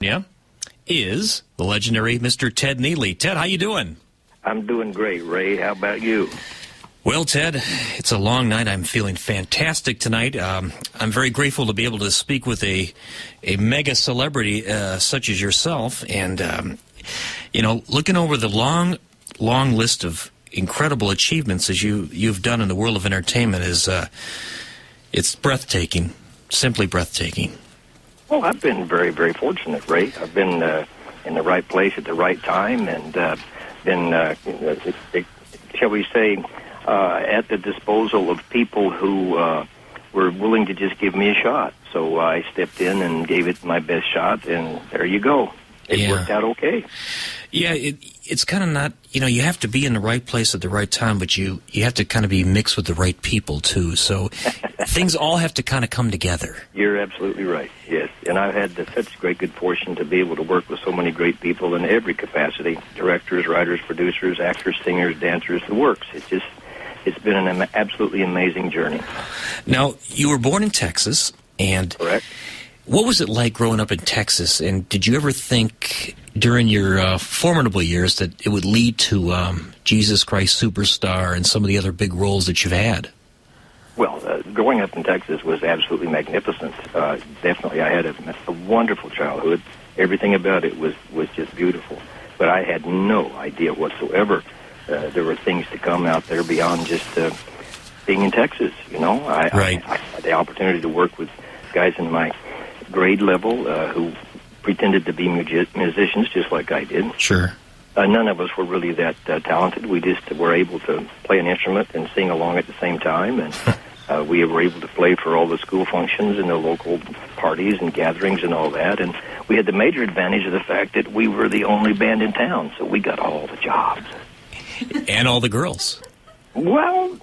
Yeah, is the legendary Mr. Ted Neeley. Ted, how you doing? I'm doing great, Ray. How about you? Well, Ted, it's a long night. I'm feeling fantastic tonight. I'm very grateful to be able to speak with a mega celebrity such as yourself. And, looking over the long list of incredible achievements as you've done in the world of entertainment it's breathtaking, simply breathtaking. Well, I've been very, very fortunate, Ray. I've been in the right place at the right time and been, shall we say, at the disposal of people who were willing to just give me a shot. So I stepped in and gave it my best shot, and there you go. It worked out okay. Yeah, it's kind of not, you have to be in the right place at the right time, but you have to kind of be mixed with the right people, too. So things all have to kind of come together. You're absolutely right, yes. And I've had such great good fortune to be able to work with so many great people in every capacity, directors, writers, producers, actors, singers, dancers, the works. It's been an absolutely amazing journey. Now, you were born in Texas, and correct. What was it like growing up in Texas, and did you ever think during your formidable years that it would lead to Jesus Christ Superstar and some of the other big roles that you've had? Well, growing up in Texas was absolutely magnificent. Definitely, I had a wonderful childhood. Everything about it was just beautiful. But I had no idea whatsoever there were things to come out there beyond just being in Texas. Right. I had the opportunity to work with guys in my grade level who pretended to be musicians just like I did. Sure. None of us were really that talented. We just were able to play an instrument and sing along at the same time, and we were able to play for all the school functions and the local parties and gatherings and all that. And we had the major advantage of the fact that we were the only band in town, so we got all the jobs. And all the girls. Well,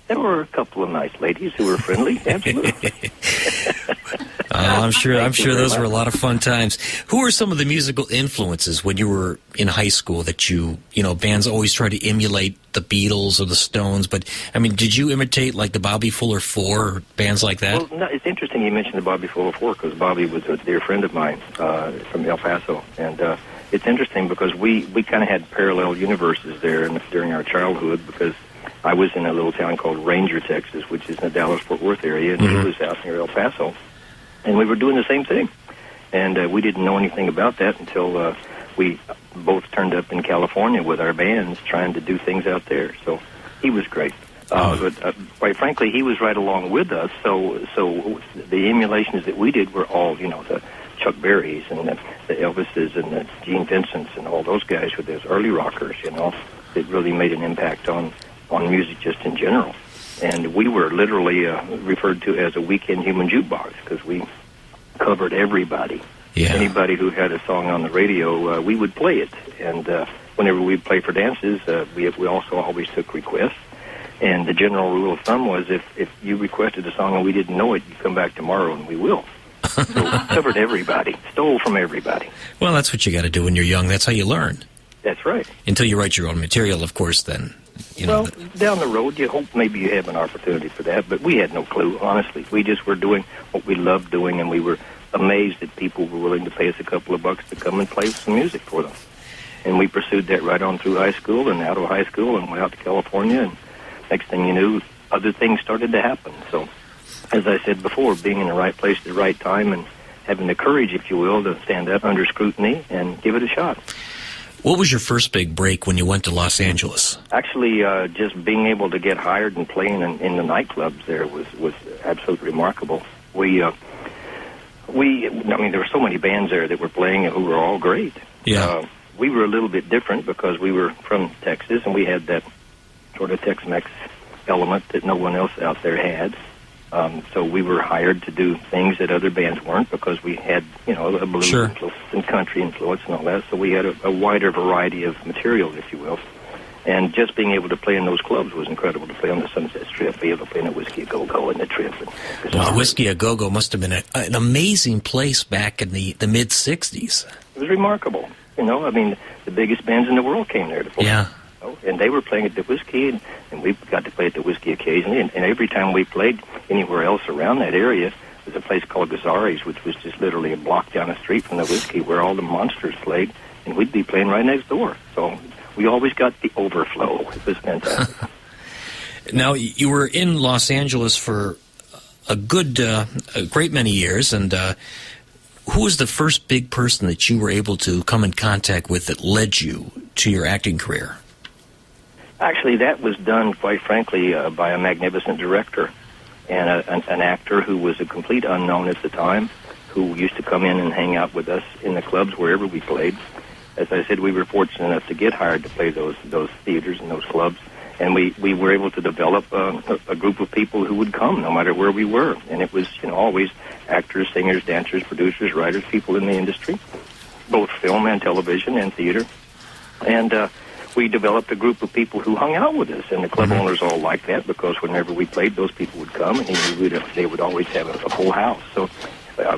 there were a couple of nice ladies who were friendly, absolutely. I'm sure those were a lot of fun times. Who are some of the musical influences when you were in high school that bands always try to emulate the Beatles or the Stones, but, did you imitate, like, the Bobby Fuller Four or bands like that? Well, no, it's interesting you mentioned the Bobby Fuller Four because Bobby was a dear friend of mine from El Paso, and it's interesting because we kind of had parallel universes there during our childhood because I was in a little town called Ranger, Texas, which is in the Dallas-Fort Worth area, and he was out near El Paso. And we were doing the same thing. And we didn't know anything about that until we both turned up in California with our bands trying to do things out there. So he was great. But quite frankly, he was right along with us. So the emulations that we did were all, the Chuck Berrys and the Elvises and the Gene Vincents and all those guys with those early rockers, that really made an impact on music just in general. And we were literally referred to as a weekend human jukebox because we covered everybody. Yeah. Anybody who had a song on the radio, we would play it. And whenever we'd play for dances, we also always took requests. And the general rule of thumb was if you requested a song and we didn't know it, you come back tomorrow and we will. So we covered everybody, stole from everybody. Well, that's what you got to do when you're young. That's how you learn. That's right. Until you write your own material, of course, then. Well, down the road, you hope maybe you have an opportunity for that, but we had no clue, honestly. We just were doing what we loved doing, and we were amazed that people were willing to pay us a couple of bucks to come and play some music for them. And we pursued that right on through high school and out of high school and went out to California, and next thing you knew, other things started to happen. So, as I said before, being in the right place at the right time and having the courage, if you will, to stand up under scrutiny and give it a shot. What was your first big break when you went to Los Angeles? Actually, just being able to get hired and playing in the nightclubs there was absolutely remarkable. There were so many bands there that were playing who were all great. Yeah. We were a little bit different because we were from Texas and we had that sort of Tex-Mex element that no one else out there had. So we were hired to do things that other bands weren't because we had, a blues influence and country influence and all that. So we had a wider variety of material, if you will. And just being able to play in those clubs was incredible. To play on the Sunset Strip, be able to play in a Whiskey A Go-Go in the Trip. Well, the Whiskey A Go-Go must have been an amazing place back in the mid-'60s. It was remarkable. The biggest bands in the world came there to play. Yeah. And they were playing at the Whiskey, and we got to play at the Whiskey occasionally. And every time we played anywhere else around that area, was a place called Gazzari's, which was just literally a block down the street from the Whiskey, where all the monsters played, and we'd be playing right next door. So we always got the overflow. It was fantastic. Now, you were in Los Angeles for a great many years, and who was the first big person that you were able to come in contact with that led you to your acting career? Actually, that was done, quite frankly, by a magnificent director and an actor who was a complete unknown at the time, who used to come in and hang out with us in the clubs wherever we played. As I said, we were fortunate enough to get hired to play those theaters and those clubs, and we were able to develop a group of people who would come no matter where we were. And it was, always actors, singers, dancers, producers, writers, people in the industry, both film and television and theater. And we developed a group of people who hung out with us, and the club owners all liked that, because whenever we played, those people would come, and they would always have a full house. So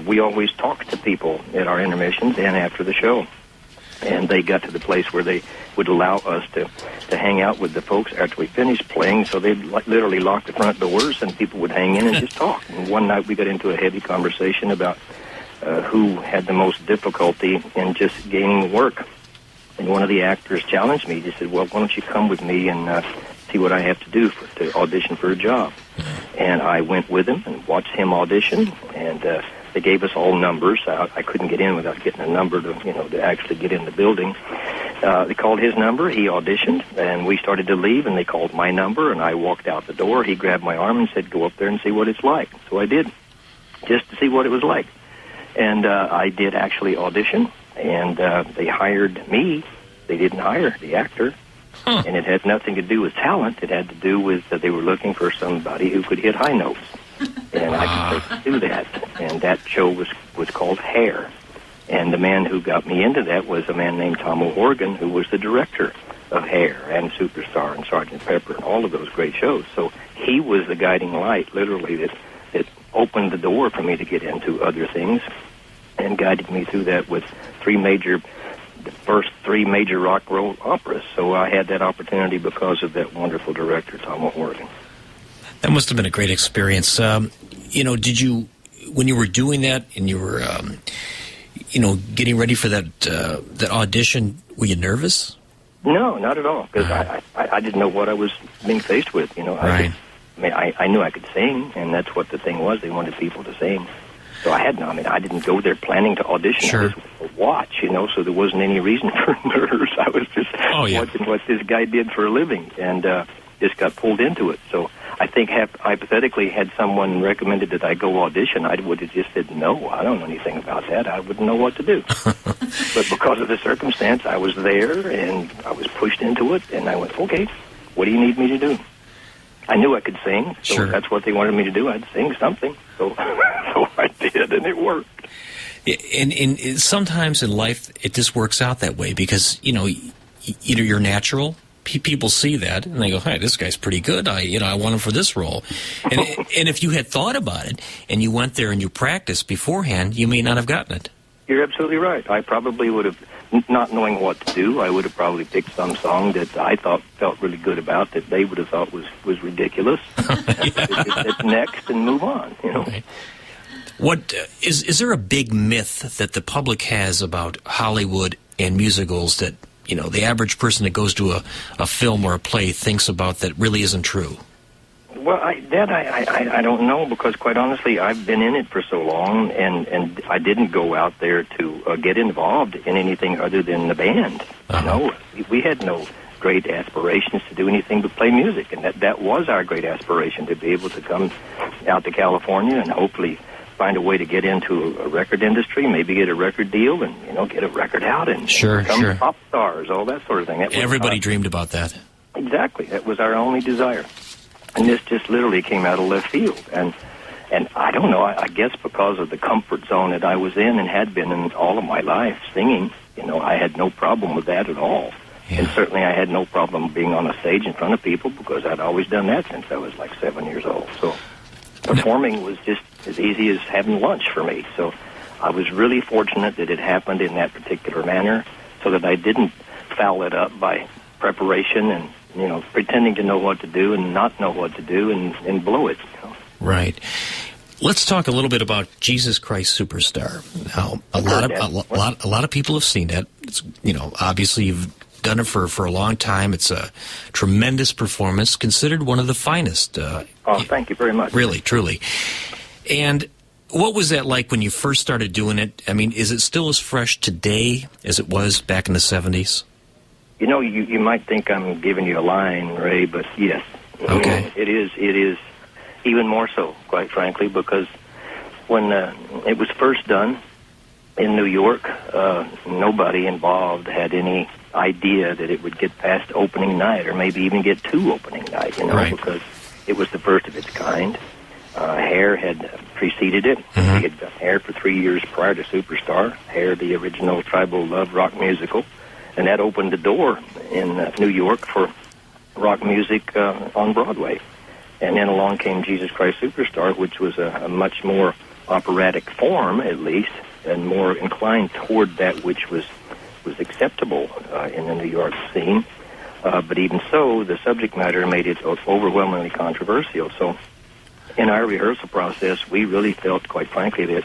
we always talked to people at our intermissions and after the show. And they got to the place where they would allow us to hang out with the folks after we finished playing. So they'd literally lock the front doors, and people would hang in and just talk. And one night we got into a heavy conversation about who had the most difficulty in just gaining work. And one of the actors challenged me. He said, well, why don't you come with me and see what I have to do to audition for a job? And I went with him and watched him audition, and they gave us all numbers. I couldn't get in without getting a number to actually get in the building. They called his number. He auditioned, and we started to leave, and they called my number, and I walked out the door. He grabbed my arm and said, go up there and see what it's like. So I did, just to see what it was like. And I did actually audition, and they hired me. They didn't hire the actor. And it had nothing to do with talent. It had to do with that they were looking for somebody who could hit high notes. And I could do that. And that show was called Hair. And the man who got me into that was a man named Tom O'Horgan, who was the director of Hair and Superstar and Sgt. Pepper and all of those great shows. So he was the guiding light, literally, that opened the door for me to get into other things and guided me through that with the first three major rock roll operas. So I had that opportunity because of that wonderful director, Tom O'Horgan. That must have been a great experience. Did you, when you were doing that and you were, getting ready for that audition, were you nervous? No, not at all, because I didn't know what I was being faced with. Right. I knew I could sing, and that's what the thing was. They wanted people to sing. So I didn't go there planning to audition. Sure. I was to watch, so there wasn't any reason for nerves. I was just watching what this guy did for a living, and just got pulled into it. So I think hypothetically, had someone recommended that I go audition, I would have just said, no, I don't know anything about that. I wouldn't know what to do. But because of the circumstance, I was there, and I was pushed into it, and I went, okay, what do you need me to do? I knew I could sing, so Sure. That's what they wanted me to do. I'd sing something. So I did, and it worked. And sometimes in life, it just works out that way because, you're natural. People see that, and they go, hey, this guy's pretty good. I want him for this role. And if you had thought about it, and you went there and you practiced beforehand, you may not have gotten it. You're absolutely right. I probably would have, not knowing what to do, I would have probably picked some song that I felt really good about, that they would have thought was ridiculous. It's next and move on, Right. What is there a big myth that the public has about Hollywood and musicals that the average person that goes to a film or a play thinks about that really isn't true? Well, I don't know, because quite honestly, I've been in it for so long, and I didn't go out there to get involved in anything other than the band. We had no great aspirations to do anything but play music, and that was our great aspiration, to be able to come out to California and hopefully find a way to get into a record industry, maybe get a record deal, and get a record out and become pop stars, all that sort of thing. Everybody dreamed about that. Exactly, that was our only desire, and this just literally came out of left field. And I don't know. I guess because of the comfort zone that I was in and had been in all of my life, singing, I had no problem with that at all. Yeah. And certainly I had no problem being on a stage in front of people, because I'd always done that since I was like 7 years old. So performing was just as easy as having lunch for me. So I was really fortunate that it happened in that particular manner, so that I didn't foul it up by preparation and, pretending to know what to do and not know what to do and blow it. Right. Let's talk a little bit about Jesus Christ Superstar. Now, a lot of people have seen that. It's, obviously you've done it for a long time. It's a tremendous performance, considered one of the finest. Thank you very much. Really, truly. And what was that like when you first started doing it? I mean, is it still as fresh today as it was back in the 70s? You might think I'm giving you a line, Ray, but yes. Okay. It is even more so, quite frankly, because when it was first done in New York, nobody involved had any idea that it would get past opening night, or maybe even get to opening night, right. Because it was the first of its kind. Hair had preceded it. Mm-hmm. We had done Hair for 3 years prior to Superstar. Hair, the original tribal love rock musical. And that opened the door in New York for rock music on Broadway. And then along came Jesus Christ Superstar, which was a much more operatic form, at least, and more inclined toward that which was acceptable in the New York scene. But even so, the subject matter made it overwhelmingly controversial. So in our rehearsal process, we really felt, quite frankly, that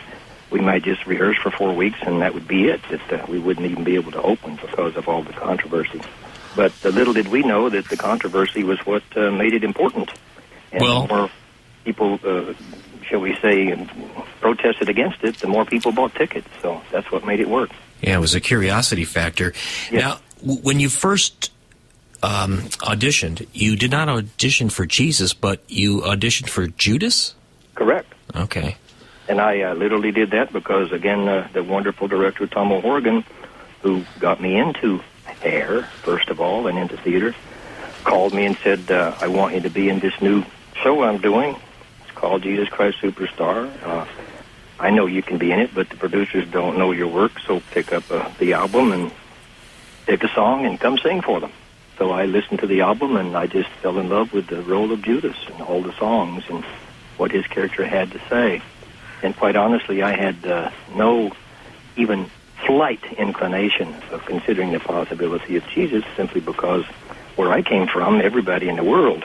we might just rehearse for 4 weeks and that would be it, that we wouldn't even be able to open because of all the controversy. But little did we know that the controversy was what made it important. And the more people, shall we say, protested against it, the more people bought tickets. So that's what made it work. Yeah, it was a curiosity factor. Yes. Now, when you first auditioned, you did not audition for Jesus, but you auditioned for Judas? Correct. Okay. And I literally did that because, again, the wonderful director, Tom O'Horgan, who got me into Hair, first of all, and into theater, called me and said, I want you to be in this new show I'm doing. It's called Jesus Christ Superstar. I know you can be in it, but the producers don't know your work, so pick up the album and pick a song and come sing for them. So I listened to the album, and I just fell in love with the role of Judas and all the songs and what his character had to say. And quite honestly, I had no even slight inclination of considering the possibility of Jesus, simply because where I came from, everybody in the world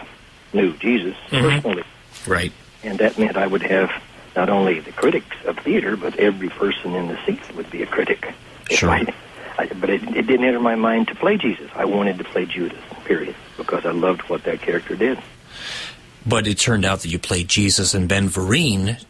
knew Jesus personally. Right. And that meant I would have not only the critics of theater, but every person in the seat would be a critic. Sure. But it didn't enter my mind to play Jesus. I wanted to play Judas, period, because I loved what that character did. But it turned out that you played Jesus, and Ben Vereen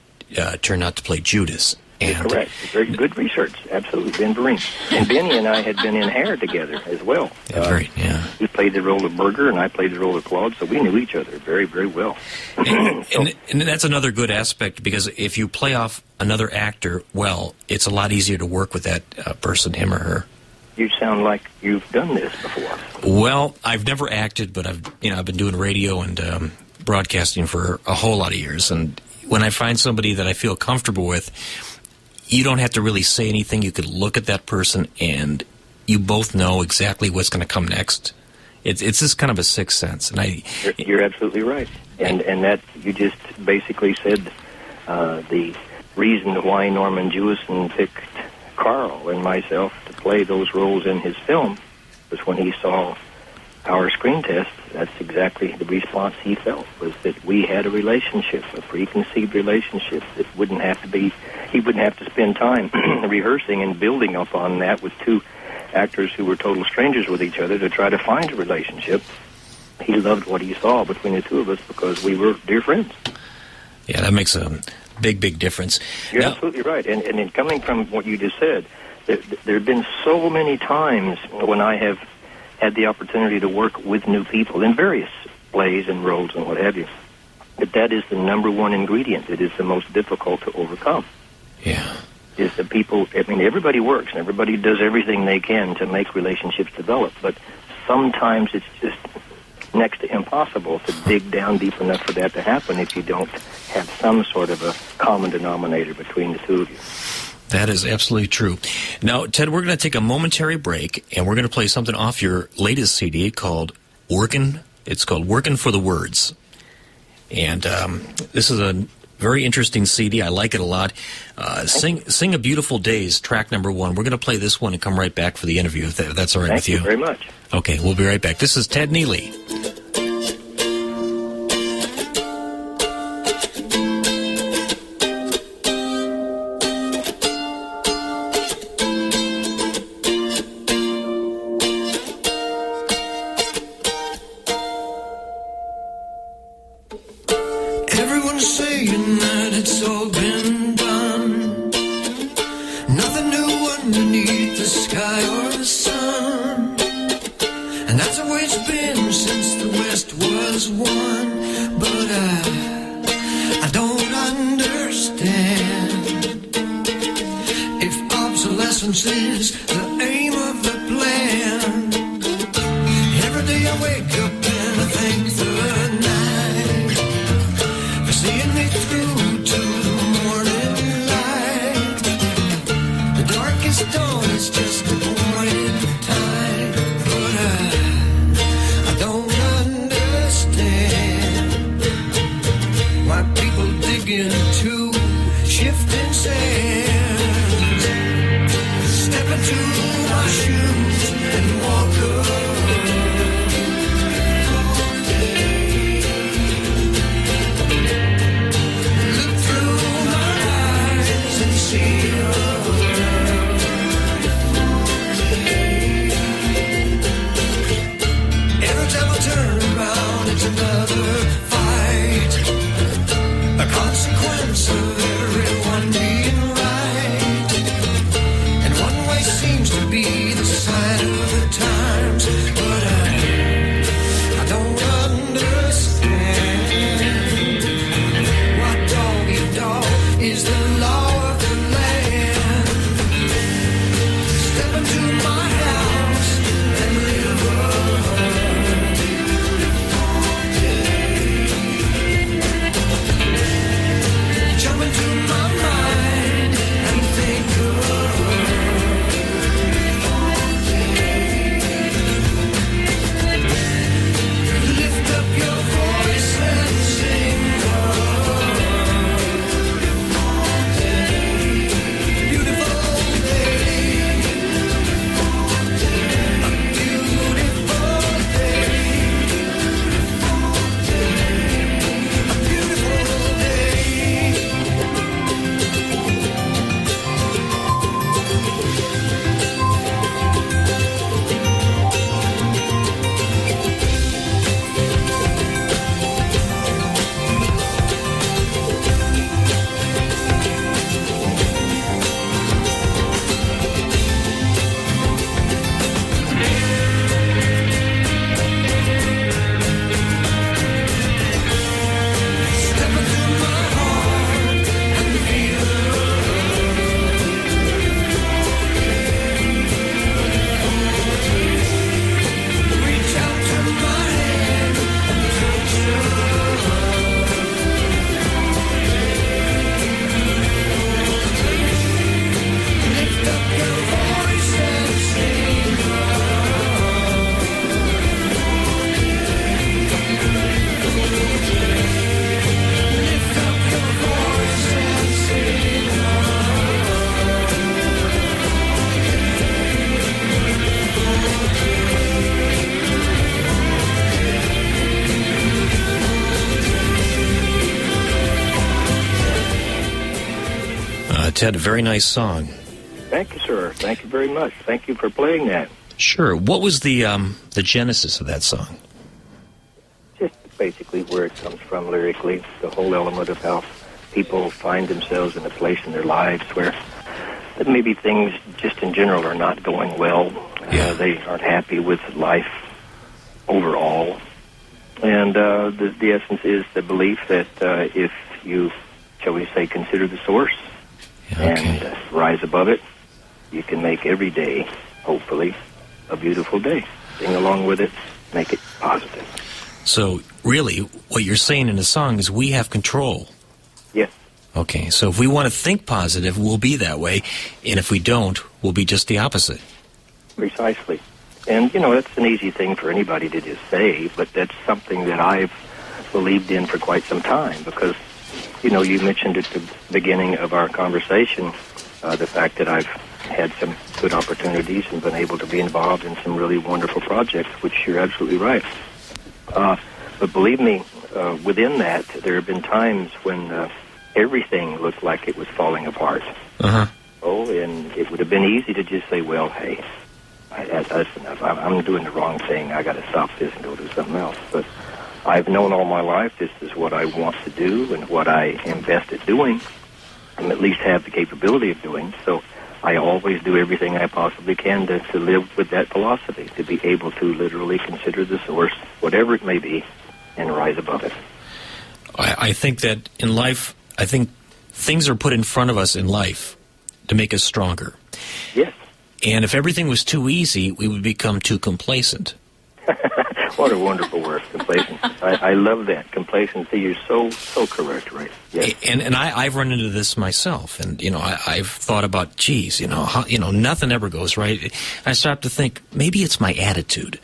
turned out to play Judas. And correct. Very good research. Absolutely. Ben Vereen. And Benny and I had been in Hair together as well. Yeah. He played the role of Berger, and I played the role of Claude, so we knew each other very, very well. And that's another good aspect, because if you play off another actor well, it's a lot easier to work with that person, him or her. You sound like you've done this before. Well, I've never acted, but I've been doing radio and broadcasting for a whole lot of years, and when I find somebody that I feel comfortable with, you don't have to really say anything. You could look at that person, and you both know exactly what's going to come next. It's just kind of a sixth sense, and You're absolutely right, and that you just basically said the reason why Norman Jewison picked Carl and myself to play those roles in his film was when he saw our screen test. That's exactly the response he felt, was that we had a relationship, a preconceived relationship that he wouldn't have to spend time rehearsing and building up on that with two actors who were total strangers with each other to try to find a relationship. He loved what he saw between the two of us because we were dear friends. Yeah, that makes a big, big difference. You're absolutely right. And in coming from what you just said, there have been so many times when I have had the opportunity to work with new people in various plays and roles and what have you, that is the number one ingredient that is the most difficult to overcome. Yeah. Is the people, everybody works and everybody does everything they can to make relationships develop, but sometimes it's just next to impossible to dig down deep enough for that to happen if you don't have some sort of a common denominator between the two of you. That is absolutely true. Now, Ted, we're going to take a momentary break, and we're going to play something off your latest CD called Workin'. It's called Workin' for the Words. And this is a very interesting CD. I like it a lot. Sing a Beautiful Days, track number 1. We're going to play this one and come right back for the interview, if that's all right with you. Thank you very much. Okay, we'll be right back. This is Ted Neeley. beneath the sky or the sun. And that's the way it's been since the West was won. But I don't understand if obsolescence is the aim of the plan. Every day I wake up and I thank the night for seeing me through to the morning light. The darkest dawn is just a point in time. But I don't understand why people dig into shifting sands. Step into my shoes and walk look through my eyes and see every time I turn around, it's another fight, a consequence of everyone being right. And one way seems to be the sign of the times, but I don't understand why dog eat dog is the law of the land. Step into my house and live jump into my mind and think lift up your voice and sing beautiful day, a beautiful day, a beautiful day. Step into my heart and feel reach out to my hand and touch lift up your voice and sing lift up your voice and sing Ted, a very nice song. Thank you, sir. Thank you very much. Thank you for playing that. Sure. What was the genesis of that song? Just basically where it comes from lyrically, the whole element of how people find themselves in a place in their lives where that maybe things just in general are not going well. Yeah. They aren't happy with life overall. And the essence is the belief that if you, shall we say, consider the source and rise above it, you can make every day, hopefully, a beautiful day. Sing along with it, make it positive. So, really, what you're saying in the song is we have control. Yes. Okay, so if we want to think positive, we'll be that way, and if we don't, we'll be just the opposite. Precisely. And, you know, that's an easy thing for anybody to just say, but that's something that I've believed in for quite some time because, you know, you mentioned at the beginning of our conversation the fact that I've had some good opportunities and been able to be involved in some really wonderful projects, which you're absolutely right. But believe me, within that, there have been times when everything looked like it was falling apart. Uh-huh. Oh, and it would have been easy to just say, well, hey, that's enough. I'm doing the wrong thing. I got to stop this and go do something else. But I've known all my life this is what I want to do and what I invest at doing and at least have the capability of doing. So I always do everything I possibly can to live with that philosophy, to be able to literally consider the source, whatever it may be, and rise above it. I think that in life, I think things are put in front of us in life to make us stronger. Yes. And if everything was too easy, we would become too complacent. What a wonderful word, complacent. I love that. Complacency, you're so correct, right? Yes. And I've run into this myself, and I've thought about, geez, nothing ever goes right. I start to think maybe it's my attitude.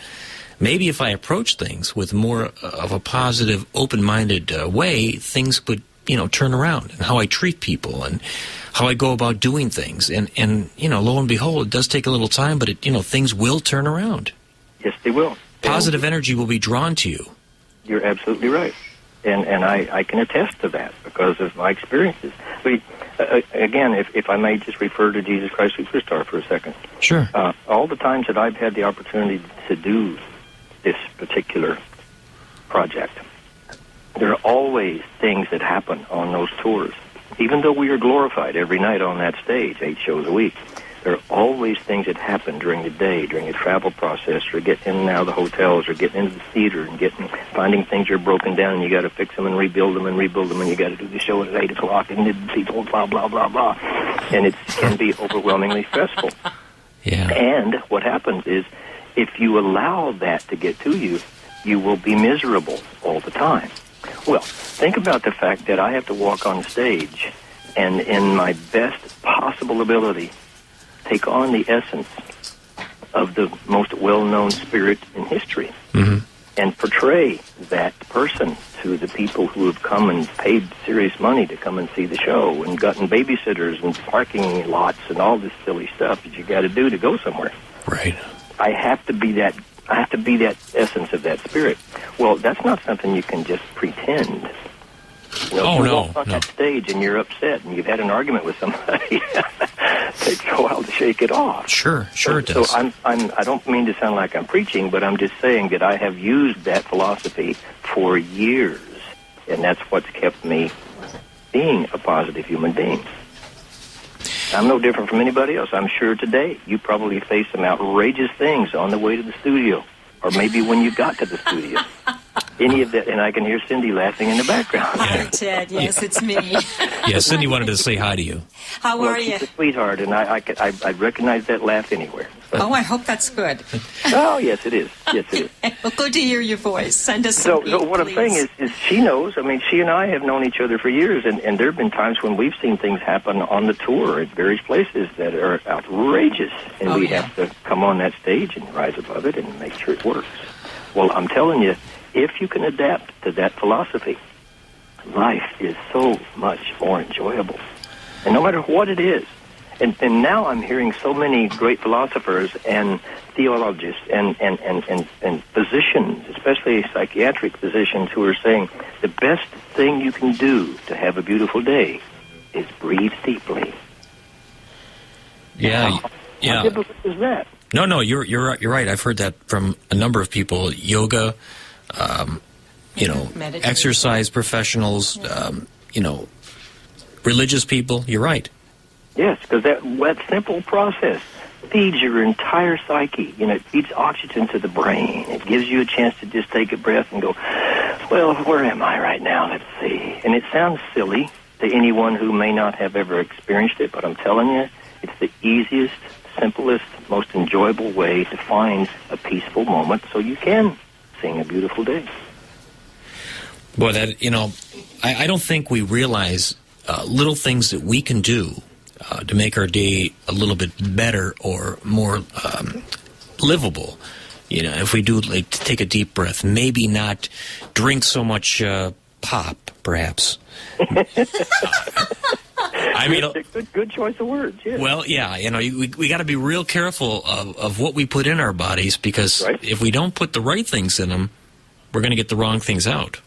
Maybe if I approach things with more of a positive, open-minded way, things would turn around, and how I treat people and how I go about doing things. And lo and behold, it does take a little time, but things will turn around. Yes, they will. Positive energy will be drawn to you. You're absolutely right. And I can attest to that because of my experiences. Again, if I may just refer to Jesus Christ Superstar for a second. Sure. All the times that I've had the opportunity to do this particular project, there are always things that happen on those tours. Even though we are glorified every night on that stage, 8 shows a week, there are always things that happen during the day, during the travel process, or getting in and out of the hotels, or getting into the theater, and finding things are broken down, and you got to fix them and rebuild them, and you got to do the show at 8 o'clock, and people blah blah blah blah, and it can be overwhelmingly stressful. Yeah. And what happens is, if you allow that to get to you, you will be miserable all the time. Well, think about the fact that I have to walk on stage and, in my best possible ability, take on the essence of the most well-known spirit in history, and portray that person to the people who have come and paid serious money to come and see the show, and gotten babysitters and parking lots and all this silly stuff that you got to do to go somewhere. Right. I have to be that essence of that spirit. Well, that's not something you can just pretend. If you walk on that stage and you're upset and you've had an argument with somebody, it takes a while to shake it off. Sure it does. So I don't mean to sound like I'm preaching, but I'm just saying that I have used that philosophy for years, and that's what's kept me being a positive human being. I'm no different from anybody else. I'm sure today you probably face some outrageous things on the way to the studio, or maybe when you got to the studio. Any of that, and I can hear Cindy laughing in the background. Hi, Ted. Yes, it's me. Yeah, Cindy wanted to say hi to you. How are you? She's a sweetheart, and I recognize that laugh anywhere. So. Oh, I hope that's good. Oh, yes, it is. Yes, it is. Well, good to hear your voice. Send us some So what I'm saying is she knows. I mean, she and I have known each other for years, and there have been times when we've seen things happen on the tour at various places that are outrageous, and we have to come on that stage and rise above it and make sure it works. Well, I'm telling you, if you can adapt to that philosophy, life is so much more enjoyable. And no matter what it is, and now I'm hearing so many great philosophers and theologians and physicians, especially psychiatric physicians, who are saying the best thing you can do to have a beautiful day is breathe deeply. Yeah. How difficult is that? No, you're right. I've heard that from a number of people. Yoga, exercise professionals, religious people. You're right. Yes, because that simple process feeds your entire psyche. It feeds oxygen to the brain. It gives you a chance to just take a breath and go, well, where am I right now? Let's see. And it sounds silly to anyone who may not have ever experienced it, but I'm telling you, it's the easiest, simplest, most enjoyable way to find a peaceful moment so you can sing a beautiful day. Well, I don't think we realize little things that we can do to make our day a little bit better or more livable. If we do take a deep breath, maybe not drink so much pop, perhaps. I mean, good choice of words. Yeah. Well, yeah, we got to be real careful of what we put in our bodies, because if we don't put the right things in them, we're going to get the wrong things out.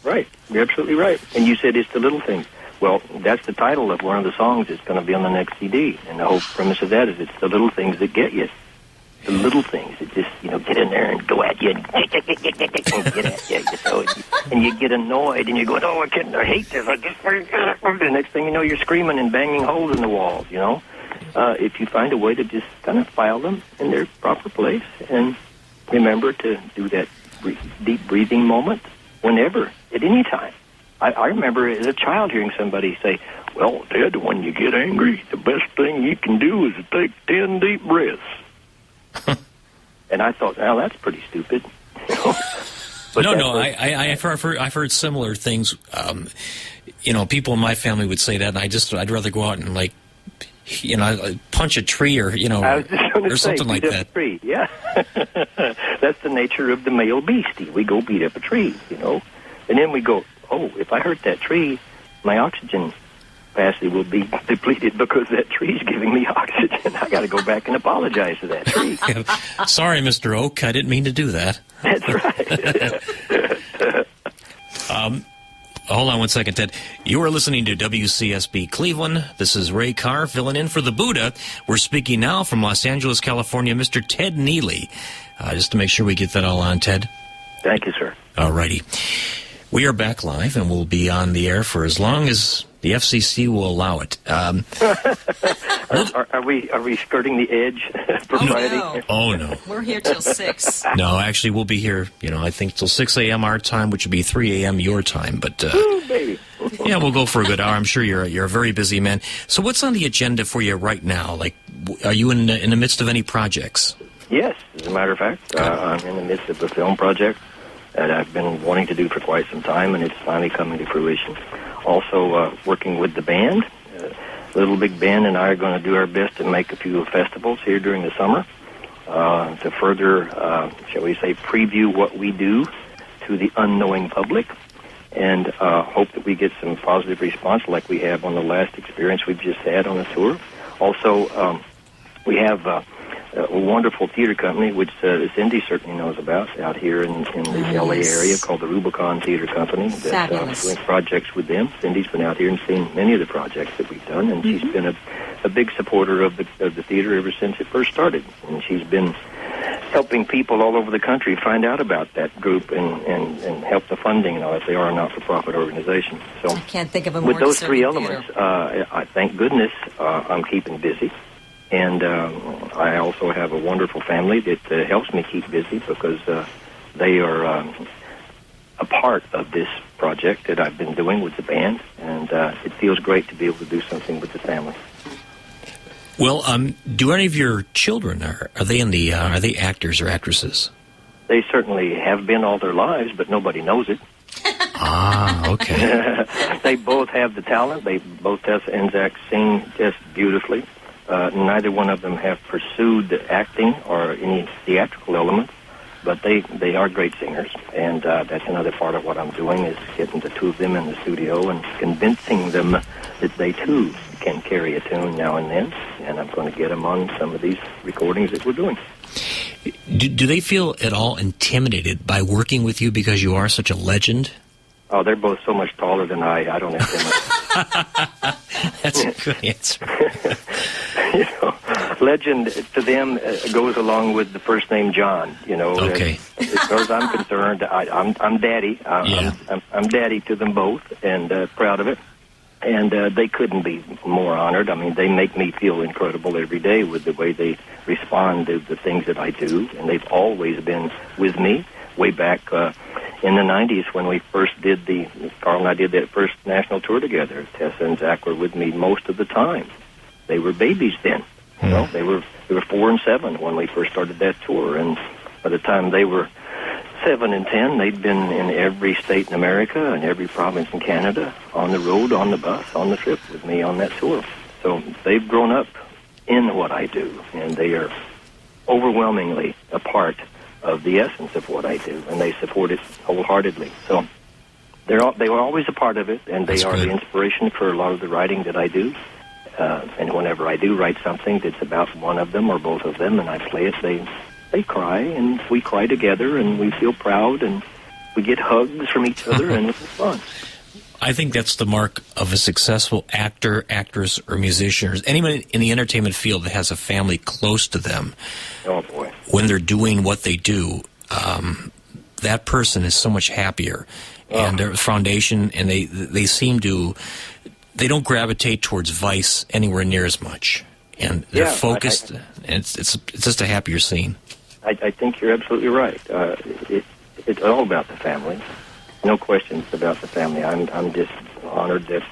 Right, you're absolutely right. And you said it's the little things. Well, that's the title of one of the songs that's going to be on the next CD. And the whole premise of that is it's the little things that get you. The little things that just, get in there and go at you and get at you. And you get annoyed and you're going, I hate this. The next thing you know, you're screaming and banging holes in the walls, if you find a way to just kind of file them in their proper place and remember to do that deep breathing moment whenever, at any time. I remember as a child hearing somebody say, well, Ted, when you get angry, the best thing you can do is to take 10 deep breaths. And I thought, well, that's pretty stupid. But I've heard similar things. People in my family would say that, and I'd rather go out and punch a tree or or something like that. Tree. Yeah, that's the nature of the male beastie. We go beat up a tree, and then we go, oh, if I hurt that tree, my oxygen capacity will be depleted because that tree's giving me oxygen. I got to go back and apologize to that tree. Sorry, Mr. Oak, I didn't mean to do that. That's right. Hold on one second, Ted. You are listening to WCSB Cleveland. This is Ray Carr filling in for the Buddha. We're speaking now from Los Angeles, California, Mr. Ted Neeley. Just to make sure we get that all on, Ted. Thank you, sir. All righty. We are back live, and we'll be on the air for as long as the FCC will allow it. Are we skirting the edge for Friday? Oh, no. We're here till 6. No, actually, we'll be here, I think till 6 a.m. our time, which would be 3 a.m. your time. But, ooh, baby. yeah, we'll go for a good hour. I'm sure you're a very busy man. So what's on the agenda for you right now? Are you in the midst of any projects? Yes, as a matter of fact. I'm in the midst of a film project that I've been wanting to do for quite some time, and it's finally coming to fruition. Also, working with the band. Little Big Band and I are going to do our best to make a few festivals here during the summer to further, shall we say, preview what we do to the unknowing public, and hope that we get some positive response like we have on the last experience we've just had on the tour. Also, we have a wonderful theater company, which Cindy certainly knows about, out here in the LA area, called the Rubicon Theater Company. That's doing projects with them. Cindy's been out here and seen many of the projects that we've done, and she's been a big supporter of the theater ever since it first started. And she's been helping people all over the country find out about that group and help the funding and all that. They are a not-for-profit organization. So I can't think of a more with those three deserving elements, I thank goodness I'm keeping busy. And I also have a wonderful family that helps me keep busy because they are a part of this project that I've been doing with the band, and it feels great to be able to do something with the family. Well, do any of your children are they are they actors or actresses? They certainly have been all their lives, but nobody knows it. Ah, okay. They both have the talent. They both, Tessa and Zach, sing just beautifully. Neither one of them have pursued acting or any theatrical elements, but they are great singers, and that's another part of what I'm doing is getting the two of them in the studio and convincing them that they too can carry a tune now and then, and I'm going to get them on some of these recordings that we're doing. Do they feel at all intimidated by working with you because you are such a legend? Oh, they're both so much taller than I don't have them. That's a good answer. Legend to them goes along with the first name John. Okay. As far as I'm concerned, I'm daddy. I'm daddy to them both, and proud of it. And they couldn't be more honored. I mean, they make me feel incredible every day with the way they respond to the things that I do, and they've always been with me. Way back in the 90s when we first did Carl and I did that first national tour together. Tessa and Zach were with me most of the time. They were babies then. They were 4 and 7 when we first started that tour, and by the time they were 7 and 10, they'd been in every state in America and every province in Canada, on the road, on the bus, on the trip with me on that tour. So they've grown up in what I do, and they are overwhelmingly a part of the essence of what I do, and they support it wholeheartedly. So they were always a part of it, and they are the inspiration for a lot of the writing that I do. And whenever I do write something that's about one of them or both of them, and I play it, they cry, and we cry together, and we feel proud, and we get hugs from each other, and it's fun. I think that's the mark of a successful actor, actress, or musician, or anyone in the entertainment field that has a family close to them. Oh, boy. When they're doing what they do, that person is so much happier. And their foundation, and they seem to, they don't gravitate towards vice anywhere near as much. and they're Yeah, focused, and it's just a happier scene. I think you're absolutely right. It's all about the family. No questions about the family. I'm just honored that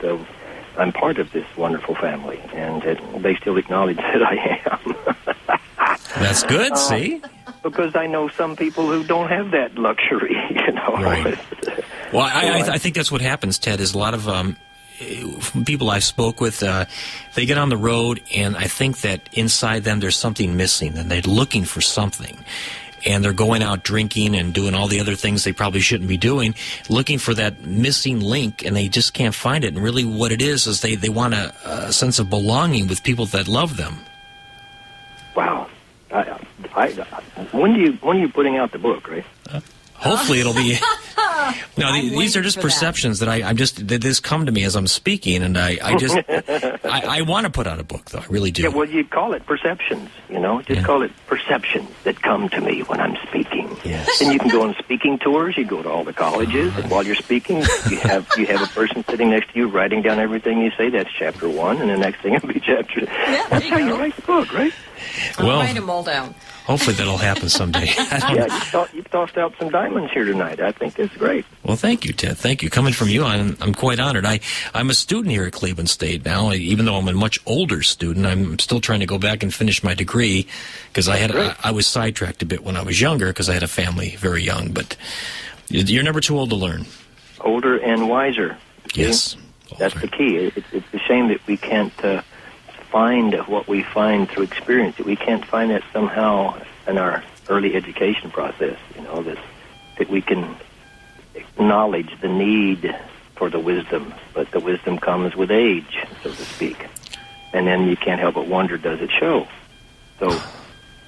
I'm part of this wonderful family, and that they still acknowledge that I am. That's good, see? Because I know some people who don't have that luxury, you know. Right. Well, I think that's what happens, Ted, is a lot of people I spoke with, they get on the road, and I think that inside them there's something missing, and they're looking for something. And they're going out drinking and doing all the other things they probably shouldn't be doing, looking for that missing link, and they just can't find it. And really what it is they want a sense of belonging with people that love them. Wow. When are you putting out the book, Ray? Hopefully it'll be... No, I'm these are waiting just for perceptions that this come to me as I'm speaking, and I just I want to put out a book, though. I really do. Yeah, well, you call it perceptions, you know. Just call it perceptions that come to me when I'm speaking. Yes. And you can go on speaking tours. You go to all the colleges, and while you're speaking, you have a person sitting next to you writing down everything you say. That's chapter 1, and the next thing will be chapter. Yeah, That's how you write the book, right? I'll Well, write them all down. hopefully that'll happen someday. Yeah, you've tossed out some diamonds here tonight. I think that's great. Well, thank you, Ted. Thank you. Coming from you, I'm quite honored. I'm a student here at Cleveland State now. Even though I'm a much older student, I'm still trying to go back and finish my degree because I was sidetracked a bit when I was younger because I had a family very young. But you're never too old to learn. Older and wiser. Yes. That's the key. It's a shame that we can't find what we find through experience, that we can't find that somehow in our early education process, you know, that we can acknowledge the need for the wisdom, but the wisdom comes with age, so to speak. And then you can't help but wonder, does it show? So,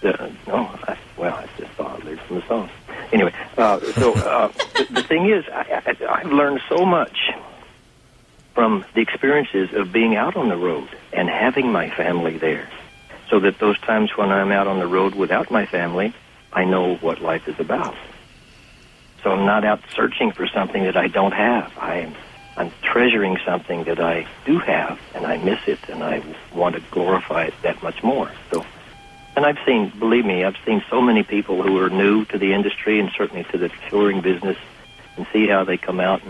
I just saw it lyrics from the song. Anyway, the thing is, I've learned so much from the experiences of being out on the road and having my family there, so that those times when I'm out on the road without my family, I know what life is about. So I'm not out searching for something that I don't have. I'm treasuring something that I do have, and I miss it, and I want to glorify it that much more. So, and believe me, I've seen so many people who are new to the industry and certainly to the touring business, and see how they come out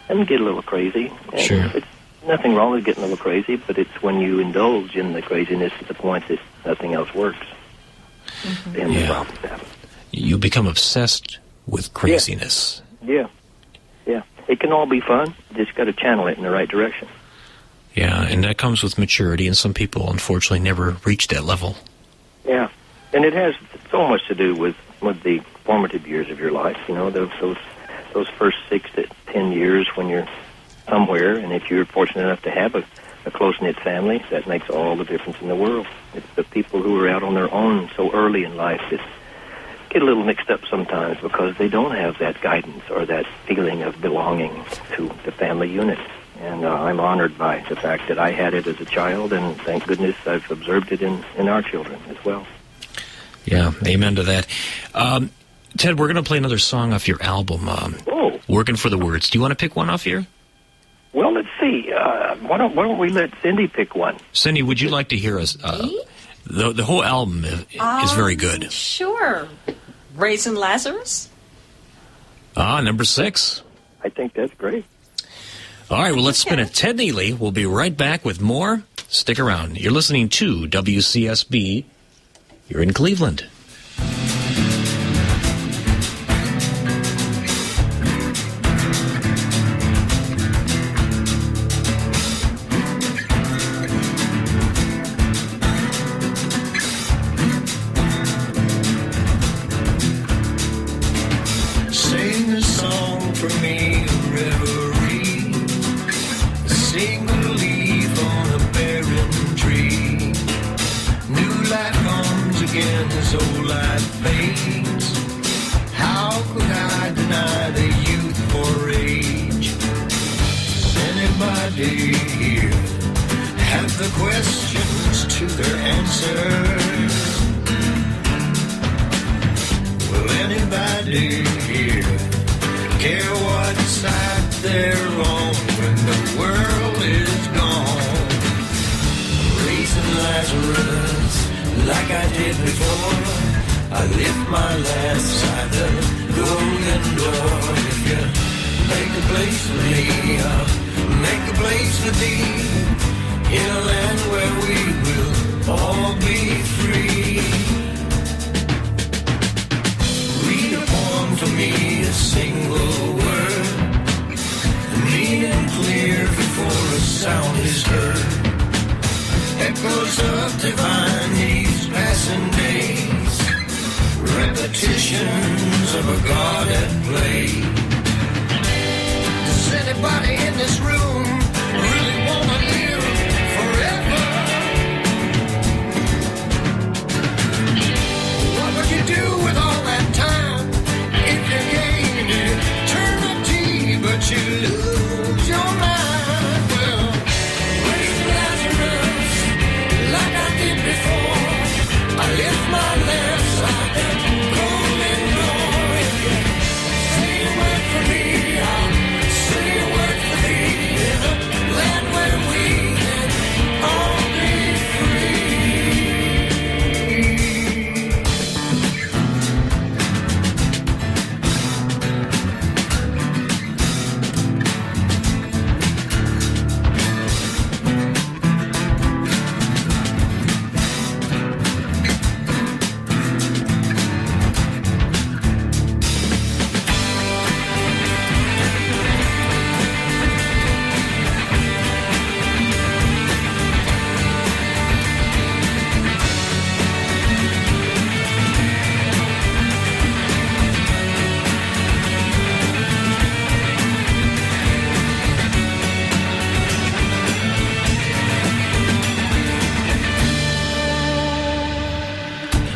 and get a little crazy. And sure. It's nothing wrong with getting a little crazy, but it's when you indulge in the craziness to the point that nothing else works. Mm-hmm. Then the problems happen. You become obsessed with craziness. Yeah. It can all be fun. You just got to channel it in the right direction. Yeah, and that comes with maturity, and some people, unfortunately, never reach that level. Yeah, and it has so much to do with the formative years of your life. You know, those first 6 to 10 years when you're somewhere, and if you're fortunate enough to have a close-knit family, that makes all the difference in the world. It's the people who are out on their own so early in life that get a little mixed up sometimes because they don't have that guidance or that feeling of belonging to the family unit. And I'm honored by the fact that I had it as a child, and thank goodness I've observed it in our children as well. Yeah, amen to that. Ted, we're going to play another song off your album, Working for the Words. Do you want to pick one off here? Well, let's see. Why don't we let Cindy pick one? Cindy, would you like to hear us? The whole album is very good. Sure. Raisin Lazarus? Number 6. I think that's great. All right, well, let's spin it. Ted Neeley will be right back with more. Stick around. You're listening to WCSB. You're in Cleveland. Sing a song for me, a reverie, a single leaf on a barren tree. New life comes again as old life fades. How could I deny the youth or age? Does anybody here have the questions to their answers? Will anybody here care what side they're on when the world is gone? Raisin Lazarus. like I did before. I lift my last side the golden door. If you make a place for me, I'll make a place for thee, in a land where we will all be free. Read a poem for me, a single word, meaning clear before a sound is heard. Echoes of divine these passing days, repetitions of a God at play. Does anybody in this room really want to live forever? What would you do with all that time if you gained eternity, but you lose your mind? Well, raise Lazarus like I did before. I lift my left side that golden door. If you say a word for me, I'll say a word for thee, in a land where we can all be free.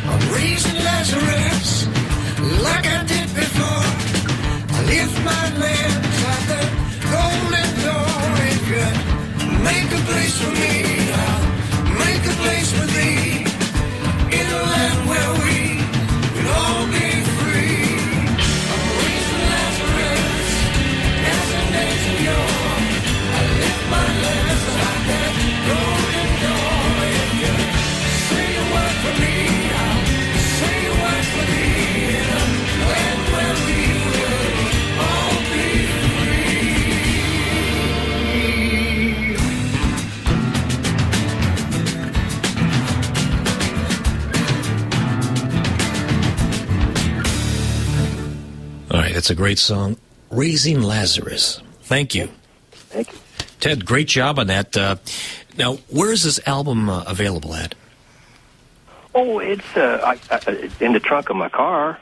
I'm raising Lazarus like I did before. I lift my lens at the golden door. If you make a place for me, I'll make a place for thee, in a land where we will all be free. I'm raising Lazarus as the days of yore. I lift my lens at that golden door. If you say a word for me, I'll say a word for thee, in a land where we will all be free. All right, that's a great song, Raising Lazarus. Thank you. Thank you. Ted, great job on that. Now, where is this album available at? Oh, it's in the trunk of my car.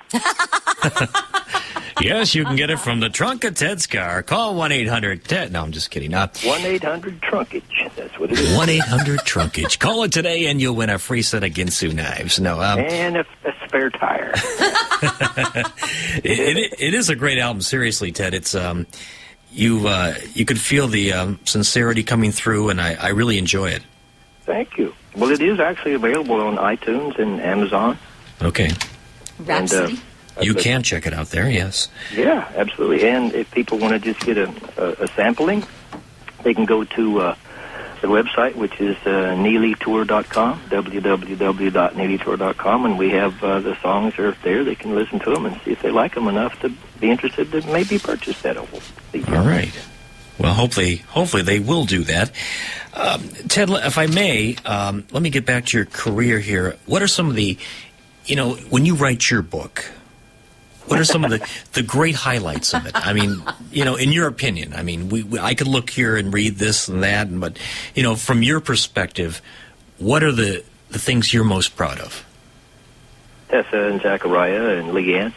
Yes, you can get it from the trunk of Ted's car. Call 1-800-TED. No, I'm just kidding. 1-800-Trunkage. That's what it is. 1-800-Trunkage. Call it today and you'll win a free set of Ginsu knives. No, And a spare tire. it is a great album. Seriously, Ted. It's you could feel the sincerity coming through, and I really enjoy it. Thank you. Well, it is actually available on iTunes and Amazon. Okay. Rhapsody. You can check it out there, yes. Yeah, absolutely. And if people want to just get a sampling, they can go to the website, which is neelytour.com, www.neelytour.com, and we have the songs are there. They can listen to them and see if they like them enough to be interested to maybe purchase that. All right. Well, hopefully they will do that. Ted, if I may, let me get back to your career here. What are some of the, when you write your book, what are some of the great highlights of it? I mean, in your opinion, I mean, I could look here and read this and that, but, from your perspective, what are the things you're most proud of? Tessa and Zachariah and Leanne.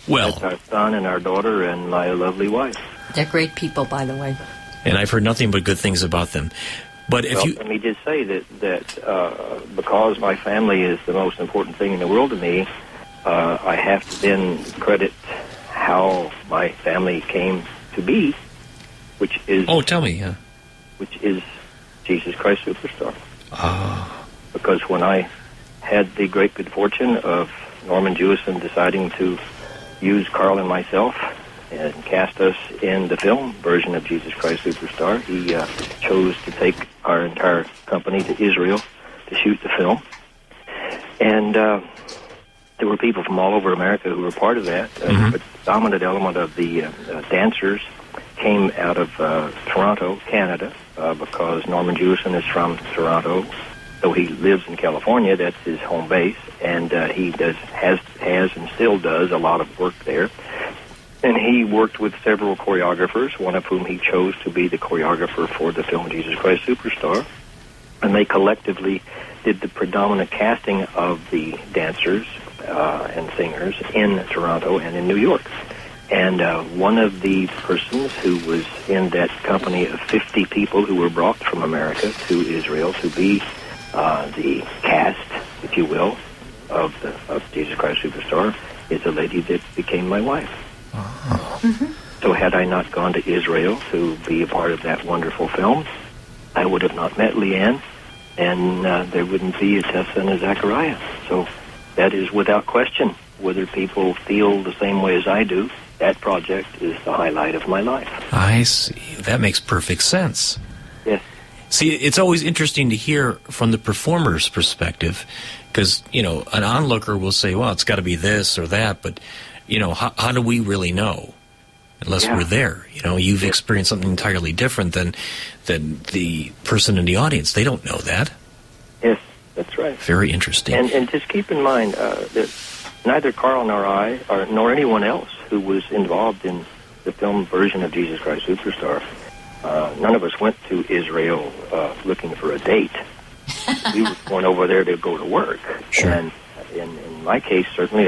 Well, that's our son and our daughter and my lovely wife. They're great people, by the way. And I've heard nothing but good things about them. But if let me just say that because my family is the most important thing in the world to me, I have to then credit how my family came to be, which is... Oh, tell me, yeah. Which is Jesus Christ Superstar. Ah. Because when I had the great good fortune of Norman Jewison deciding to use Carl and myself and cast us in the film version of Jesus Christ Superstar, he chose to take our entire company to Israel to shoot the film. And there were people from all over America who were part of that. But the dominant element of the dancers came out of Toronto, Canada, because Norman Jewison is from Toronto. Though he lives in California, that's his home base, and he has and still does a lot of work there. And he worked with several choreographers, one of whom he chose to be the choreographer for the film Jesus Christ Superstar. And they collectively did the predominant casting of the dancers and singers in Toronto and in New York. And one of the persons who was in that company of 50 people who were brought from America to Israel to be the cast, if you will, of Jesus Christ Superstar is a lady that became my wife. So had I not gone to Israel to be a part of that wonderful film, I would have not met Leanne, and there wouldn't be a Tessa and a Zachariah. So that is without question. Whether people feel the same way as I do, that project is the highlight of my life. I see. That makes perfect sense. Yes. See, it's always interesting to hear from the performer's perspective, because, you know, an onlooker will say, well, it's got to be this or that, but, you know, how do we really know unless we're there? You know, you've experienced something entirely different than the person in the audience. They don't know that. Yes, that's right. Very interesting. And just keep in mind that neither Carl nor I, nor anyone else who was involved in the film version of Jesus Christ Superstar, none of us went to Israel looking for a date. We were going over there to go to work. Sure. And in my case, certainly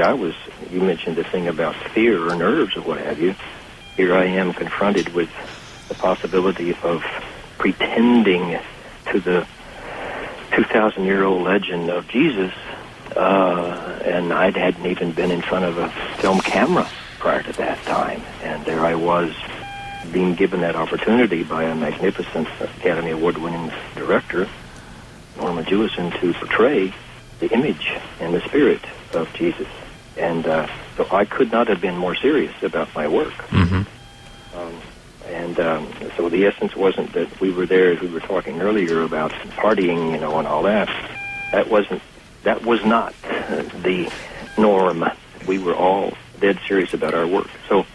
you mentioned the thing about fear or nerves or what have you. Here I am confronted with the possibility of pretending to the 2,000-year-old legend of Jesus, and I hadn't even been in front of a film camera prior to that time. And there I was, being given that opportunity by a magnificent Academy Award-winning director, Norman Jewison, to portray the image and the spirit of Jesus. And so I could not have been more serious about my work. So the essence wasn't that we were there, as we were talking earlier, about partying, you know, and all that. That was not the norm. We were all dead serious about our work. So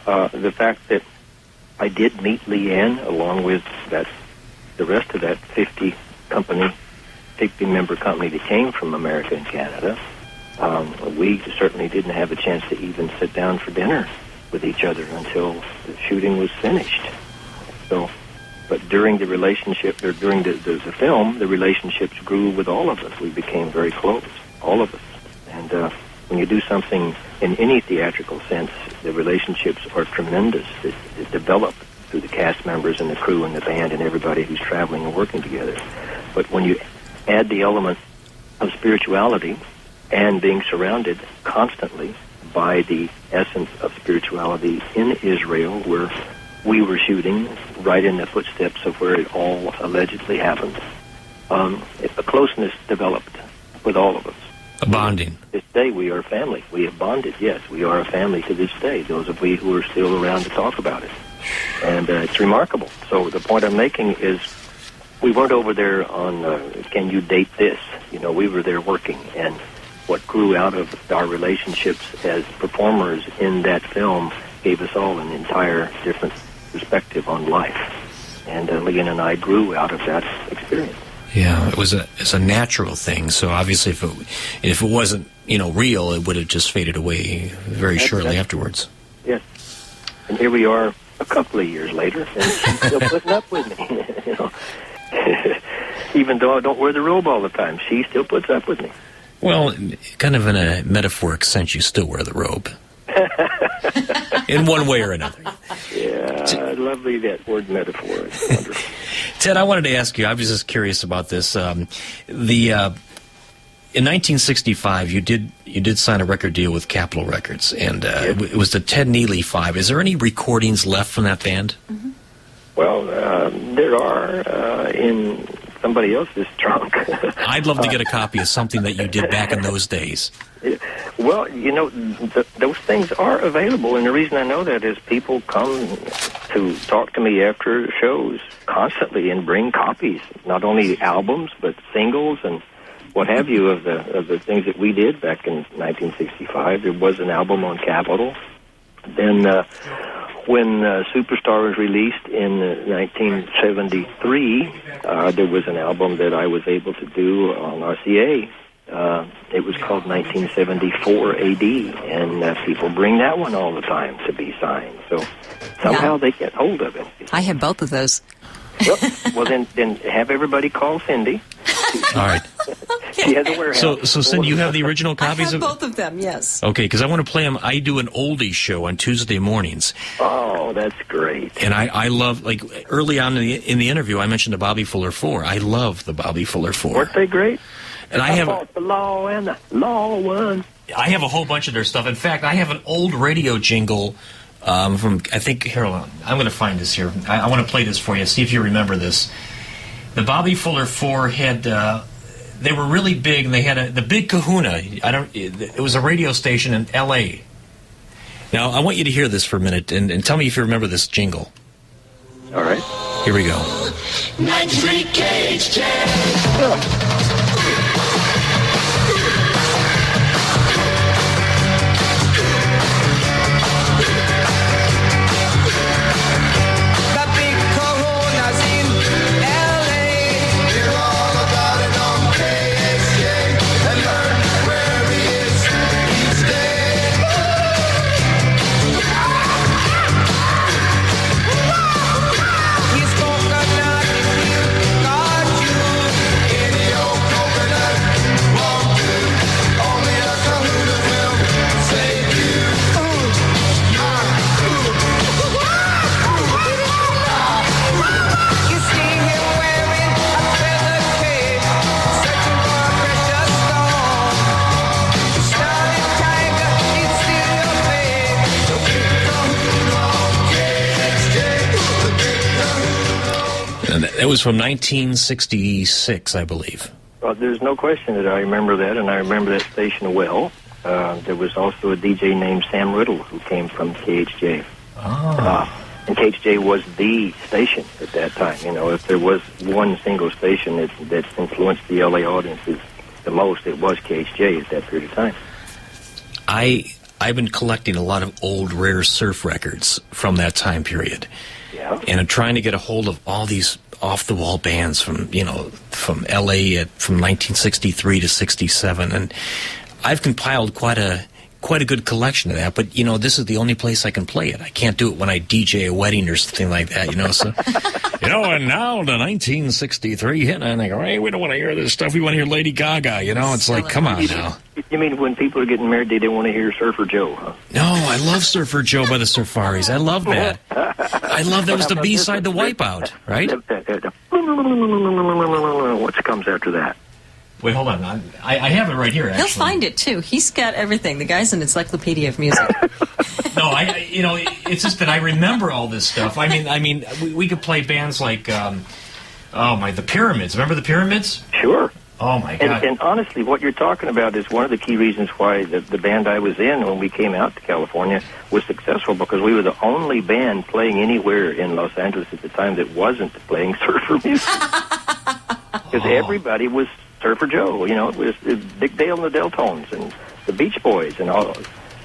the fact that I did meet Leanne along with the rest of that 50-member company that came from America and Canada, we certainly didn't have a chance to even sit down for dinner with each other until the shooting was finished. So, but during the relationship, or during the film, the relationships grew with all of us. We became very close, all of us. And when you do something in any theatrical sense, the relationships are tremendous. It develop through the cast members and the crew and the band and everybody who's traveling and working together. But when you add the element of spirituality and being surrounded constantly by the essence of spirituality in Israel, where we were shooting right in the footsteps of where it all allegedly happened, a closeness developed with all of us. A bonding. This day we are family. We have bonded, yes. We are a family to this day, those of we who are still around to talk about it. And it's remarkable. So the point I'm making is we weren't over there on, can you date this? You know, we were there working. And what grew out of our relationships as performers in that film gave us all an entire different perspective on life. And Leanne and I grew out of that experience. Yeah, it's a natural thing. So obviously, if it wasn't, you know, real, it would have just faded away very shortly afterwards. Yes, and here we are a couple of years later, and she's still putting up with me. You know, even though I don't wear the robe all the time, she still puts up with me. Well, kind of in a metaphoric sense, you still wear the robe. In one way or another. Yeah, lovely that word metaphor. It's wonderful. Ted, I wanted to ask you, I was just curious about this. In 1965, you did sign a record deal with Capitol Records, and it was the Ted Neeley 5. Is there any recordings left from that band? Mm-hmm. Well, there are in somebody else's trunk. I'd love to get a copy of something that you did back in those days. Well, you know, those things are available, and the reason I know that is people come to talk to me after shows constantly and bring copies, not only albums, but singles and what have you of the things that we did back in 1965. There was an album on Capitol. Then when Superstar was released in 1973, there was an album that I was able to do on RCA. It was called 1974 AD, and people bring that one all the time to be signed. So somehow they get hold of it. I have both of those. Well, then have everybody call Cindy. All right. She has a warehouse. So Cindy, you have the original copies I have of both of them, yes. Okay, because I want to play them. I do an oldies show on Tuesday mornings. Oh, that's great. And I love, like, early on in the interview, I mentioned the Bobby Fuller 4. I love the Bobby Fuller 4. Weren't they great? And I fought the law and the law won. I have a whole bunch of their stuff. In fact, I have an old radio jingle from, I think, here, hold on. I'm going to find this here. I want to play this for you, see if you remember this. The Bobby Fuller 4 had, they were really big, and they had the Big Kahuna. It was a radio station in L.A. Now, I want you to hear this for a minute, and tell me if you remember this jingle. All right. Here we go. 93 KHJ. That was from 1966, I believe. Well, there's no question that I remember that, and I remember that station well. There was also a DJ named Sam Riddle who came from KHJ. And KHJ was the station at that time. You know, if there was one single station that influenced the LA audiences the most, it was KHJ at that period of time. I've been collecting a lot of old rare surf records from that time period. Yeah. And I'm trying to get a hold of all these off-the-wall bands from L.A. From 1963 to 67, and I've compiled quite a good collection of that. But this is the only place I can play it. I can't do it when I DJ a wedding or something like that. So and now the 1963 hit, and I go, hey, we don't want to hear this stuff. We want to hear Lady Gaga. It's like, come on now. You mean when people are getting married, they didn't want to hear Surfer Joe, huh? No, I love Surfer Joe by the Surfaris. I love that. I love that was the B-side to Wipeout, right? What comes after that? Wait, hold on. I have it right here, actually. He'll find it, too. He's got everything. The guy's an encyclopedia of music. No, it's just that I remember all this stuff. I mean, we could play bands like, the Pyramids. Remember the Pyramids? Sure. Oh, my God. And honestly, what you're talking about is one of the key reasons why the band I was in when we came out to California was successful, because we were the only band playing anywhere in Los Angeles at the time that wasn't playing surfer music. Because everybody was Surfer Joe. It was Dick Dale and the Deltones and the Beach Boys and all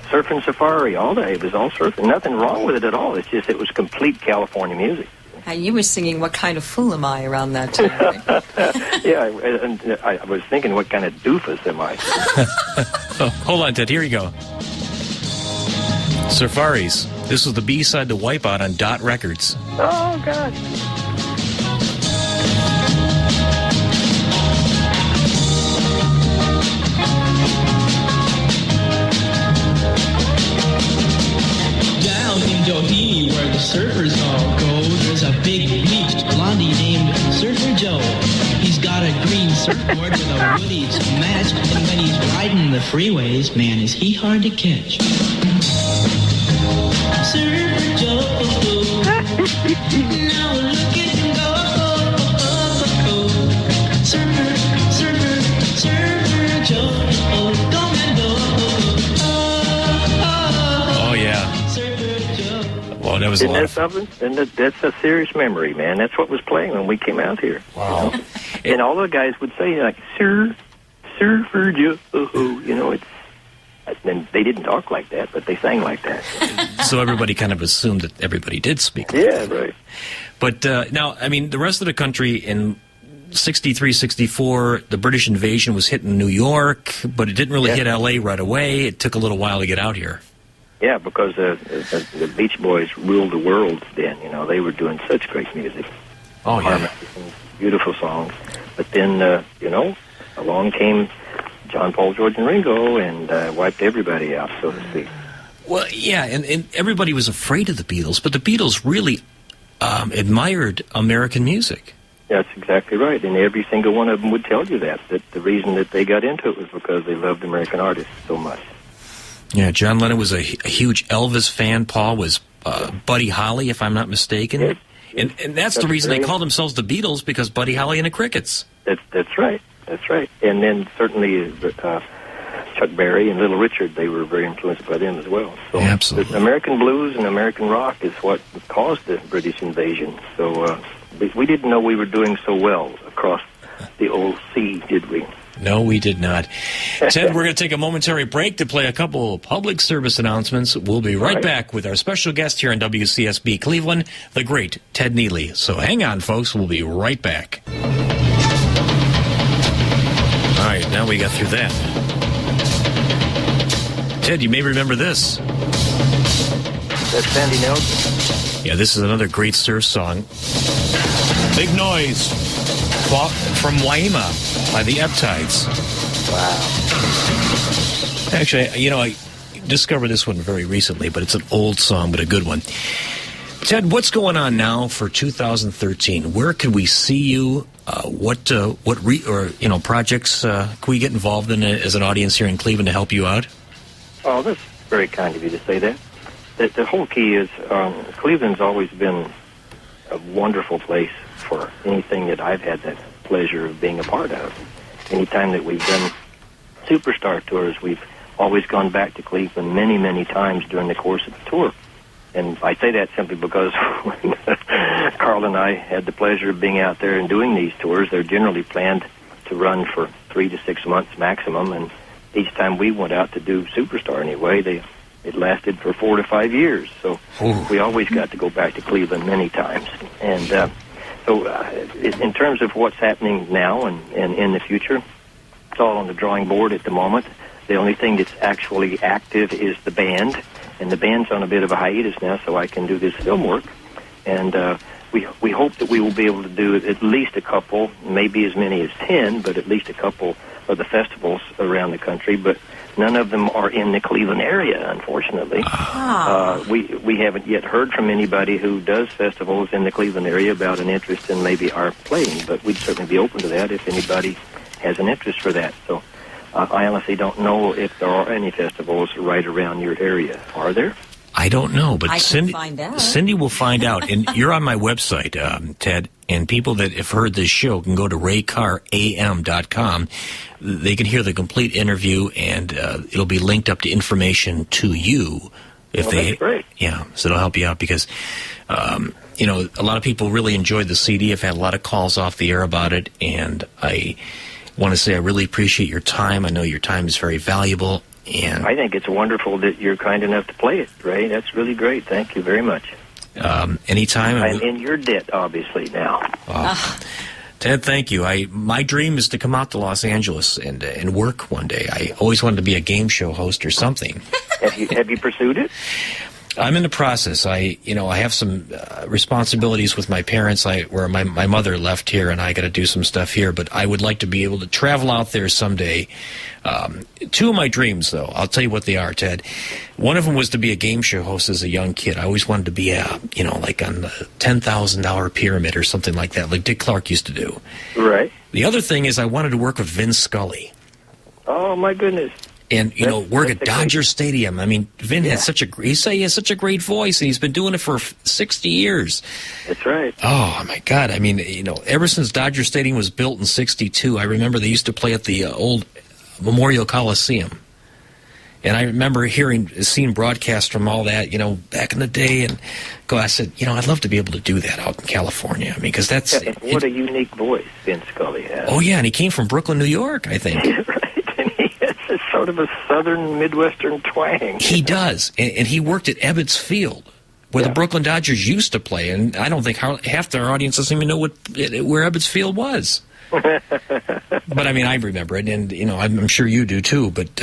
Surfing Safari all day. It was all surfing. Nothing wrong with it at all. It's just it was complete California music. You were singing What Kind of Fool Am I around that time, right? Yeah, and I was thinking, what kind of doofus am I? Hold on, Ted. Here you go. Surfaris. This was the B-side to Wipeout on Dot Records. Oh, God. Where the surfers all go, there's a big bleached blondie named Surfer Joe. He's got a green surfboard with a woody to match, and when he's riding the freeways, man, is he hard to catch. Surfer Joe, now look at him go. Surfer Joe, come and go. Oh, yeah. Oh, that was Isn't that something? And that's a serious memory, man. That's what was playing when we came out here. Wow. And all the guys would say, like, sir, Surfer Joe. You know, and they didn't talk like that, but they sang like that. So everybody kind of assumed that everybody did speak like Yeah, that. right. But now, I mean, the rest of the country in 63, 64, the British invasion was hitting New York, but it didn't really hit L.A. right away. It took a little while to get out here. Yeah, because the Beach Boys ruled the world then. You know, they were doing such great music. Oh, yeah. Harmonies and beautiful songs. But then, you know, along came John, Paul, George, and Ringo and wiped everybody out, so to speak. Well, yeah, and everybody was afraid of the Beatles, but the Beatles really admired American music. That's exactly right, and every single one of them would tell you that the reason that they got into it was because they loved American artists so much. Yeah, John Lennon was a huge Elvis fan. Paul was Buddy Holly, if I'm not mistaken. Yes. And that's the reason they called themselves the Beatles, because Buddy Holly and the Crickets. That's right. That's right. And then certainly Chuck Berry and Little Richard, they were very influenced by them as well. So absolutely. The American blues and American rock is what caused the British invasion. So we didn't know we were doing so well across the old sea, did we? No, we did not. Ted, we're going to take a momentary break to play a couple of public service announcements. We'll be right back with our special guest here on WCSB Cleveland, the great Ted Neeley. So hang on, folks. We'll be right back. All right, now we got through that. Ted, you may remember this. That's Sandy Nelson. Yeah, this is another great surf song. Big Noise from Waima by the Eptides. Wow. Actually, you know, I discovered this one very recently, but it's an old song, but a good one. Ted, what's going on now for 2013? Where could we see you? What projects can we get involved in as an audience here in Cleveland to help you out? Oh, that's very kind of you to say that. The whole key is Cleveland's always been a wonderful place for anything that I've had the pleasure of being a part of. Anytime that we've done superstar tours, we've always gone back to Cleveland many, many times during the course of the tour. And I say that simply because when Carl and I had the pleasure of being out there and doing these tours, they're generally planned to run for 3 to 6 months maximum. And each time we went out to do Superstar anyway, it lasted for 4 to 5 years. So we always got to go back to Cleveland many times. And so in terms of what's happening now and in the future, it's all on the drawing board at the moment. The only thing that's actually active is the band. And the band's on a bit of a hiatus now, so I can do this film work. And we hope that we will be able to do at least a couple, maybe as many as 10, but at least a couple of the festivals around the country. But none of them are in the Cleveland area, unfortunately. We haven't yet heard from anybody who does festivals in the Cleveland area about an interest in maybe our playing, but we'd certainly be open to that if anybody has an interest for that. So I honestly don't know if there are any festivals right around your area. Are there? I don't know, but I can find out. Cindy will find out. And you're on my website, Ted, and people that have heard this show can go to raycaram.com. They can hear the complete interview, and it'll be linked up to information to you. That's great. Yeah, so it'll help you out because, you know, a lot of people really enjoyed the CD. I've had a lot of calls off the air about it, and I want to say I really appreciate your time. I know your time is very valuable. And I think it's wonderful that you're kind enough to play it, Ray. That's really great. Thank you very much. Anytime. I'm in your debt, obviously, now. Ted, thank you. My dream is to come out to Los Angeles and work one day. I always wanted to be a game show host or something. Have you pursued it? I'm in the process. I have some responsibilities with my parents. Where my mother left here, and I got to do some stuff here. But I would like to be able to travel out there someday. 2 of my dreams, though, I'll tell you what they are, Ted. One of them was to be a game show host as a young kid. I always wanted to be like on the $10,000 pyramid or something like that, like Dick Clark used to do. Right. The other thing is I wanted to work with Vin Scully. Oh my goodness. And, work at Dodger Stadium. I mean, Vin has he has such a great voice, and he's been doing it for 60 years. That's right. Oh, my God. I mean, ever since Dodger Stadium was built in 1962, I remember they used to play at the old Memorial Coliseum. And I remember seeing broadcasts from all that, back in the day. And I said, I'd love to be able to do that out in California. I mean, because that's... What a unique voice Vin Scully has. Oh, yeah, and he came from Brooklyn, New York, I think. Right. sort of a southern Midwestern twang. He does, and he worked at Ebbets Field, where the Brooklyn Dodgers used to play, and I don't think half their audience doesn't even know where Ebbets Field was. But I mean, I remember it, and I'm sure you do too. But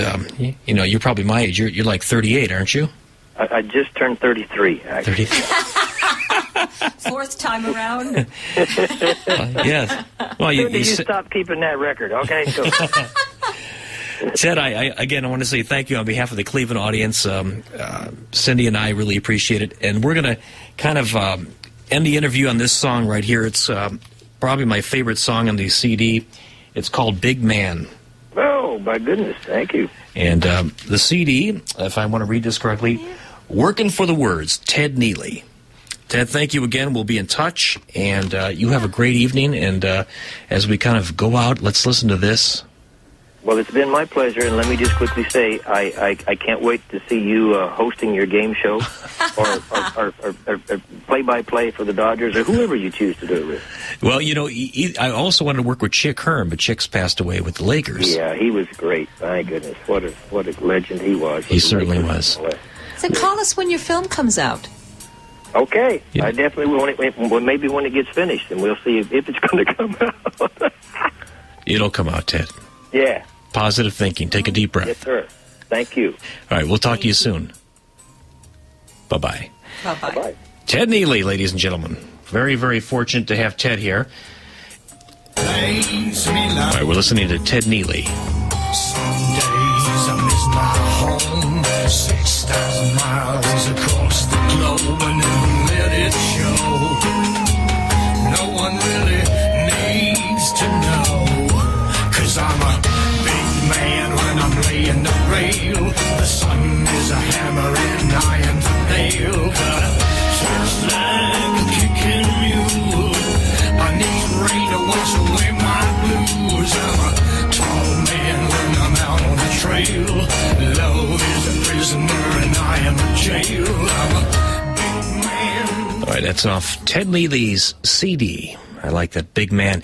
you're probably my age. You're like 38, aren't you? I just turned 33. Actually. 33. Fourth time around. Yes. Well, you stop keeping that record, okay? So. Ted, I want to say thank you on behalf of the Cleveland audience. Cindy and I really appreciate it, and we're going to kind of end the interview on this song right here. It's probably my favorite song on the CD. It's called Big Man. Oh, my goodness. Thank you. And the CD, if I want to read this correctly, Working for the Words, Ted Neeley. Ted, thank you again. We'll be in touch, and you have a great evening. And as we kind of go out, let's listen to this. Well, it's been my pleasure, and let me just quickly say I can't wait to see you hosting your game show or play-by-play for the Dodgers or whoever you choose to do it with. Well, I also wanted to work with Chick Hearn, but Chick's passed away with the Lakers. Yeah, he was great. My goodness, what a legend he was. He certainly was. So call us when your film comes out. Okay, Yeah. I definitely will. Maybe when it gets finished, and we'll see if it's going to come out. It'll come out, Ted. Yeah. Positive thinking. Take a deep breath. Yes, sir. Thank you. All right, we'll talk to you soon. Bye-bye. Bye-bye. Bye. Ted Neeley, ladies and gentlemen. Very, very fortunate to have Ted here. All right, we're listening to Ted Neeley. Some days I miss my home, 6,000 miles across the globe, and never let it show. No one really needs to know, 'cause I'm a big man when I'm laying the rail. The sun is a hammer and I am the nail. Just like a kicking mule, I need rain to wash away my blues. I'm a tall man when I'm out on the trail. Love is a prisoner and I am a jail. I'm a big man. All right, that's off Ted Neeley's CD. I like that, Big Man.